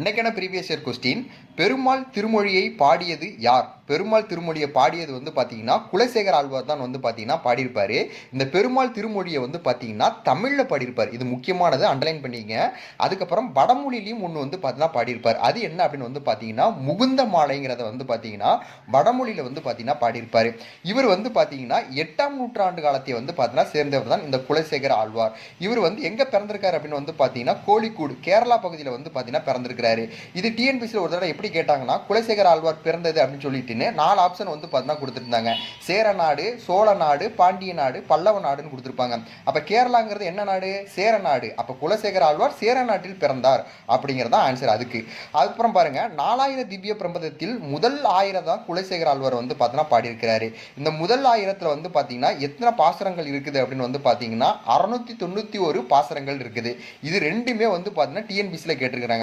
இன்னைக்கான previous year question, Perumal திருமொழியை பாடியது யார்? பெருமாள் திருமொழியை பாடியது பார்த்தீங்கன்னா குலசேகர ஆழ்வார் தான் பார்த்தீங்கன்னா பாடியிருப்பாரு. இந்த பெருமாள் திருமொழியை பார்த்தீங்கன்னா தமிழில் பாடியிருப்பார். இது முக்கியமானது, அண்டர்லைன் பண்ணிங்க. அதுக்கப்புறம் வடமொழியிலையும் ஒன்று பார்த்தீங்கன்னா பாடியிருப்பார். அது என்ன அப்படின்னு பார்த்தீங்கன்னா முகுந்த மாலைங்கிறத பார்த்தீங்கன்னா வடமொழியில் பார்த்தீங்கன்னா பாடியிருப்பார். இவர் பார்த்தீங்கன்னா 8ஆம் நூற்றாண்டு காலத்தை பார்த்தீங்கன்னா சேர்ந்தவர் தான் இந்த குலசேகர ஆழ்வார். இவர் எங்கே பிறந்திருக்காரு அப்படின்னு பார்த்தீங்கன்னா கோழிக்கூடு, கேரளா பகுதியில் பார்த்தீங்கன்னா பிறந்திருக்கிறாரு. இது டிஎன்பிசியில் ஒரு தடவை எப்படி கேட்டாங்கன்னா குலசேகர ஆழ்வார் பிறந்தது அப்படின்னு சொல்லிட்டு 4 ஆப்ஷன் பார்த்தீங்கன்னா கொடுத்துருந்தாங்க. சேர நாடு, சோழ நாடு, பாண்டிய நாடு, பல்லவ நாடுன்னு கொடுத்துருப்பாங்க. அப்ப கேரளாங்கிறது என்ன நாடு? சேர நாடு. அப்ப குலசேகர ஆழ்வார் சேர நாட்டில் பிறந்தார் அப்படிங்கிறதா ஆன்சர் அதுக்கு. அதுக்கப்புறம் பாருங்க, 4000 திவ்ய பிரபந்தத்தில் முதல் 1000 தான் குலசேகர ஆழ்வார் பார்த்தீங்கன்னா பாடியிருக்கிறாரு. இந்த முதல் 1000த்துல பார்த்தீங்கன்னா எத்தனை பாசுரங்கள் இருக்குது அப்படின்னு பார்த்தீங்கன்னா 691 பாசுரங்கள் இருக்குது. இது ரெண்டுமே பார்த்தீங்கன்னா டிஎன்பிசியில் கேட்டிருக்கிறாங்க.